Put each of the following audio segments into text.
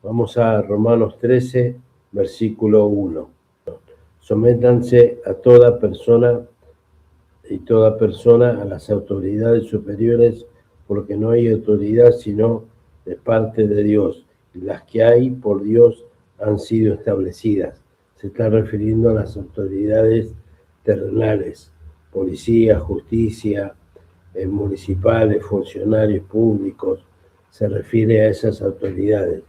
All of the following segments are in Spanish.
Vamos a Romanos 13, versículo 1. Sométanse a toda persona a las autoridades superiores, porque no hay autoridad sino de parte de Dios, y las que hay por Dios han sido establecidas. Se está refiriendo a las autoridades terrenales, policía, justicia, municipales, funcionarios públicos, se refiere a esas autoridades.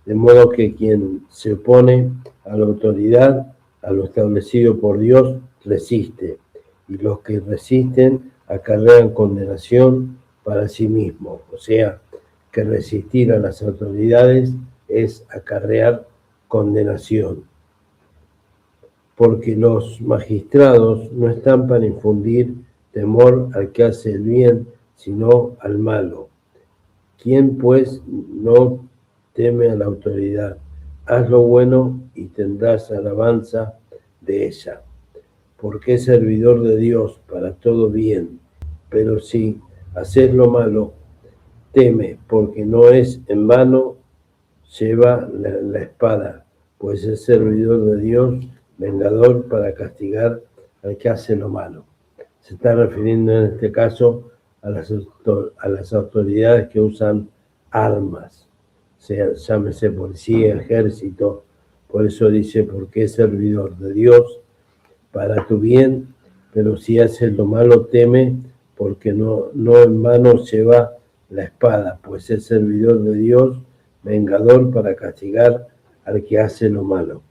De modo que quien se opone a la autoridad, a lo establecido por Dios, resiste, y los que resisten acarrean condenación para sí mismos. O sea, que resistir a las autoridades es acarrear condenación. Porque los magistrados no están para infundir temor al que hace el bien, sino al malo. ¿Quién pues no teme a la autoridad? Haz lo bueno y tendrás alabanza de ella, porque es servidor de Dios para todo bien. Pero si haces lo malo, teme, porque no es en vano, lleva la espada, pues es servidor de Dios, vengador para castigar al que hace lo malo. Se está refiriendo en este caso a las autoridades que usan armas, sea, llámese policía, ejército. Por eso dice, porque es servidor de Dios para tu bien, pero si haces lo malo, teme, porque no en vano lleva la espada, pues es servidor de Dios, vengador para castigar al que hace lo malo.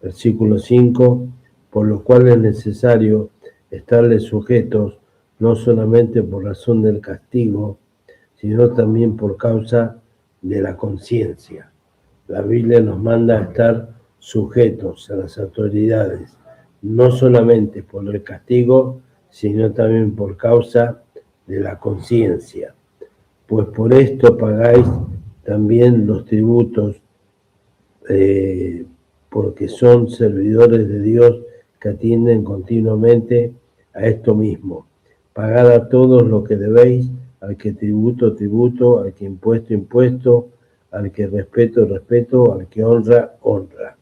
Versículo 5, por lo cual es necesario estarles sujetos, no solamente por razón del castigo, sino también por causa de la conciencia. La Biblia nos manda a estar sujetos a las autoridades, no solamente por el castigo, sino también por causa de la conciencia. Pues por esto pagáis también los tributos, porque son servidores de Dios que atienden continuamente a esto mismo. Pagad a todos lo que debéis, al que tributo, tributo, al que impuesto, impuesto, al que respeto, respeto, al que honra, honra.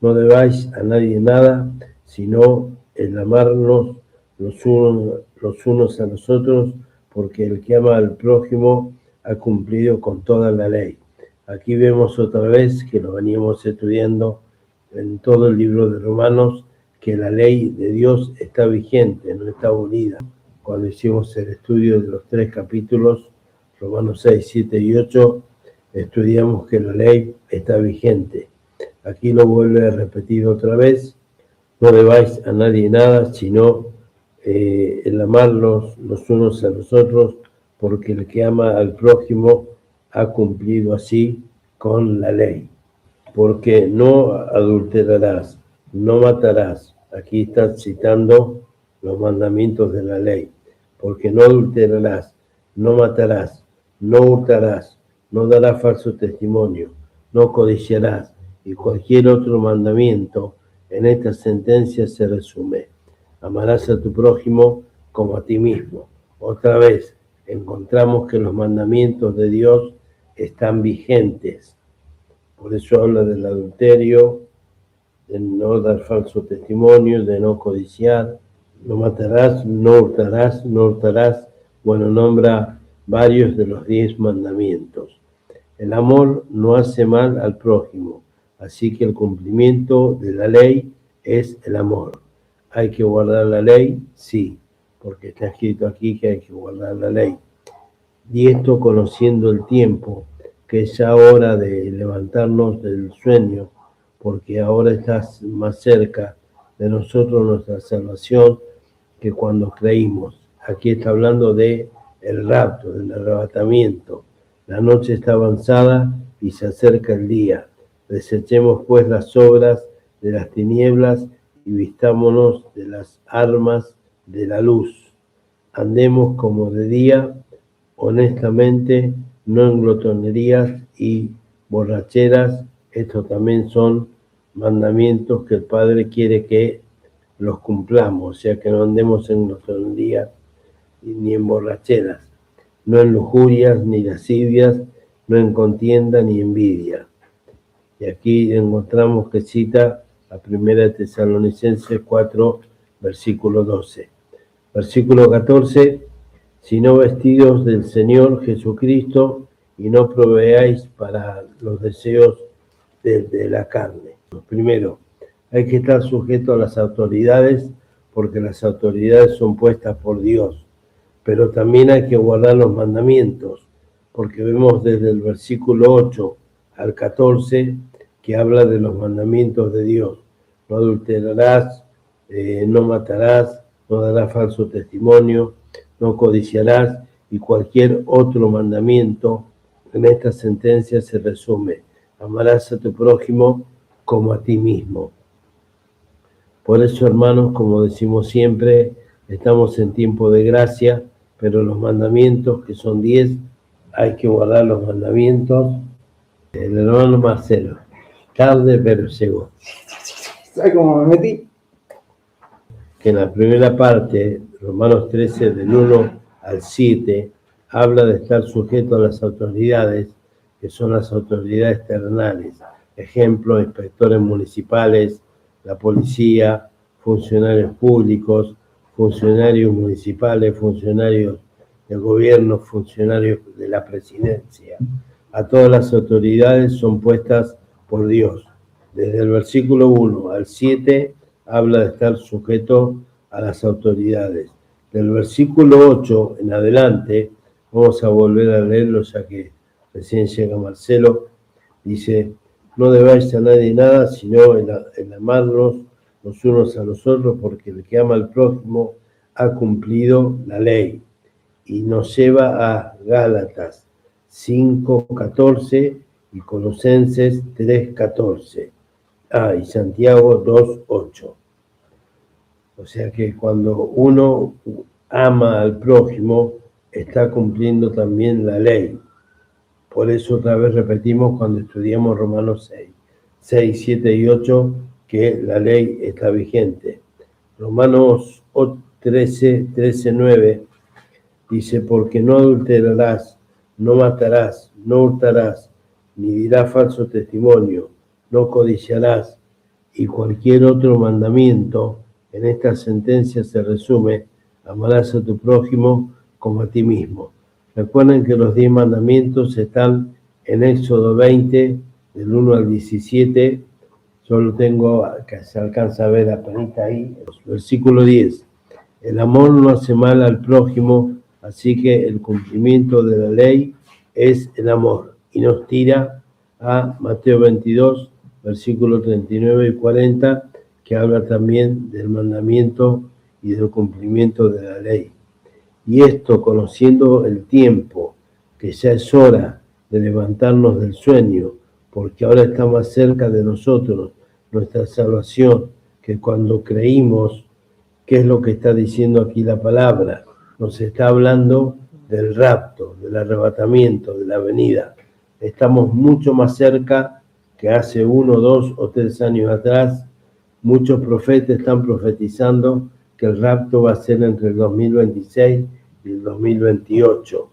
No debáis a nadie nada, sino el amarnos los unos a los otros, porque el que ama al prójimo ha cumplido con toda la ley. Aquí vemos otra vez, que lo veníamos estudiando en todo el libro de Romanos, que la ley de Dios está vigente, no está abolida. Cuando hicimos el estudio de los 3 capítulos, Romanos 6, 7 y 8, estudiamos que la ley está vigente. Aquí lo vuelve a repetir otra vez: no debáis a nadie nada, sino el amarlos los unos a los otros, porque el que ama al prójimo ha cumplido así con la ley. Porque no adulterarás, no matarás. Aquí está citando los mandamientos de la ley. Porque no adulterarás, no matarás, no hurtarás, no darás falso testimonio, no codiciarás, y cualquier otro mandamiento en esta sentencia se resume: amarás a tu prójimo como a ti mismo. Otra vez encontramos que los mandamientos de Dios están vigentes. Por eso habla del adulterio, de no dar falso testimonio, de no codiciar, no matarás, no hurtarás. Bueno, nombra varios de los 10 mandamientos. El amor no hace mal al prójimo, así que el cumplimiento de la ley es el amor. ¿Hay que guardar la ley? Sí, porque está escrito aquí que hay que guardar la ley. Y esto conociendo el tiempo, que es ya hora de levantarnos del sueño, porque ahora está más cerca de nosotros nuestra salvación que cuando creímos. Aquí está hablando de el rapto, del arrebatamiento. La noche está avanzada y se acerca el día. Desechemos pues las obras de las tinieblas y vistámonos de las armas de la luz. Andemos como de día, honestamente, no en glotonerías y borracheras. Estos también son mandamientos que el Padre quiere que los cumplamos, o sea, que no andemos en glotonerías ni en borracheras, no en lujurias ni lascivias, no en contienda ni envidia. Y aquí encontramos que cita a 1 Tesalonicenses 4, versículo 12. Versículo 14, sino vestidos del Señor Jesucristo y no proveáis para los deseos de la carne. Primero, hay que estar sujeto a las autoridades porque las autoridades son puestas por Dios, pero también hay que guardar los mandamientos, porque vemos desde el versículo 8 al 14 que habla de los mandamientos de Dios. No adulterarás, no matarás, no darás falso testimonio, no codiciarás, y cualquier otro mandamiento en esta sentencia se resume: amarás a tu prójimo como a ti mismo. Por eso, hermanos, como decimos siempre, estamos en tiempo de gracia, pero los mandamientos, que son 10, hay que guardar los mandamientos. El hermano Marcelo, tarde pero llegó. ¿Sabes cómo me metí? Que en la primera parte, Romanos 13, del 1 al 7, habla de estar sujeto a las autoridades, que son las autoridades terrenales. Ejemplo, inspectores municipales, la policía, funcionarios públicos, funcionarios municipales, funcionarios del gobierno, funcionarios de la presidencia. A todas las autoridades son puestas por Dios. Desde el versículo 1 al 7 habla de estar sujeto a las autoridades. Del versículo 8 en adelante, vamos a volver a leerlo ya que recién llega Marcelo, dice: no debáis a nadie nada, sino el amarnos los unos a los otros, porque el que ama al prójimo ha cumplido la ley. Y nos lleva a Gálatas 5:14 y Colosenses 3:14. Y Santiago 2:8. O sea que cuando uno ama al prójimo, está cumpliendo también la ley. Por eso otra vez repetimos cuando estudiamos Romanos 6, 7 y 8, que la ley está vigente. Romanos 13, 9 dice: porque no adulterarás, no matarás, no hurtarás, ni dirás falso testimonio, no codiciarás, y cualquier otro mandamiento. En esta sentencia se resume: amarás a tu prójimo como a ti mismo. Recuerden que los 10 mandamientos están en Éxodo 20, del 1 al 17. Yo lo tengo, que se alcanza a ver apenas ahí. Versículo 10. El amor no hace mal al prójimo, así que el cumplimiento de la ley es el amor. Y nos tira a Mateo 22, versículos 39 y 40, que habla también del mandamiento y del cumplimiento de la ley. Y esto, conociendo el tiempo, que ya es hora de levantarnos del sueño, porque ahora está más cerca de nosotros nuestra salvación que cuando creímos. ¿Qué es lo que está diciendo aquí la palabra? Nos está hablando del rapto, del arrebatamiento, de la venida. Estamos mucho más cerca que hace 1, 2 o 3 años atrás. Muchos profetas están profetizando que el rapto va a ser entre el 2026 y el 2028.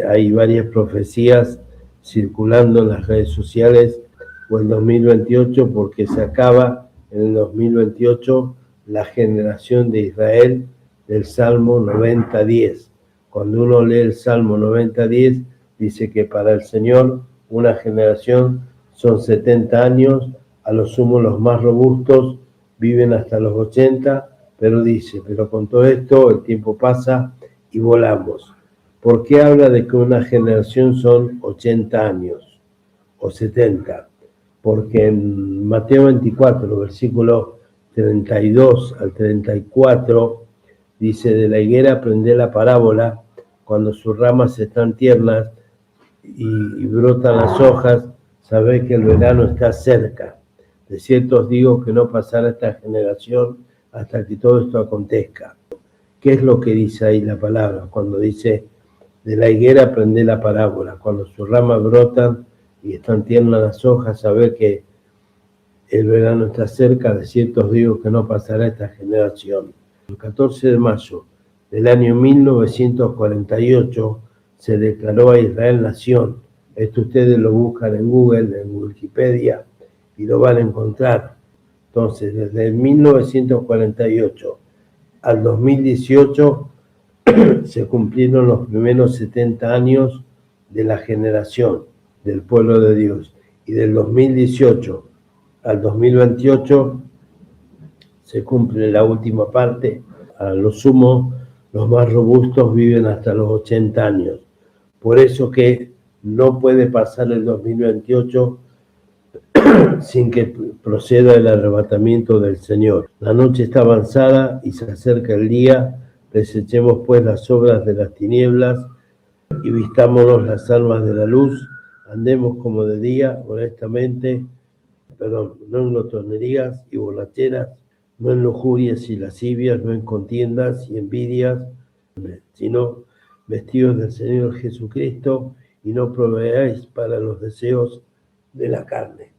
Hay varias profecías circulando en las redes sociales, o el 2028, porque se acaba en el 2028 la generación de Israel del Salmo 90:10. Cuando uno lee el Salmo 90:10, dice que para el Señor una generación son 70 años, a lo sumo los más robustos viven hasta los 80, pero dice, pero con todo esto el tiempo pasa y volamos. ¿Por qué habla de que una generación son 80 años o 70? Porque en Mateo 24, versículos 32 al 34, dice: de la higuera aprendé la parábola, cuando sus ramas están tiernas y brotan las hojas, sabéis que el verano está cerca. De cierto os digo que no pasará esta generación hasta que todo esto acontezca. ¿Qué es lo que dice ahí la palabra? Cuando dice: de la higuera aprendé la parábola, cuando sus ramas brotan y están tiernas las hojas, sabéis que el verano está cerca. De cierto os digo que no pasará esta generación. El 14 de mayo del año 1948 se declaró a Israel nación, Esto ustedes lo buscan en Google, en Wikipedia, y lo van a encontrar. Entonces, desde 1948 al 2018 se cumplieron los primeros 70 años de la generación del pueblo de Dios. Y del 2018 al 2028 se cumple la última parte. A lo sumo, los más robustos viven hasta los 80 años. Por eso que no puede pasar el 2028 sin que proceda el arrebatamiento del Señor. La noche está avanzada y se acerca el día. Desechemos pues las obras de las tinieblas y vistámonos las armas de la luz. Andemos como de día, honestamente, no en glotonerías y borracheras, no en lujurias y lascivias, no en contiendas y envidias, sino vestidos del Señor Jesucristo, y no proveáis para los deseos de la carne.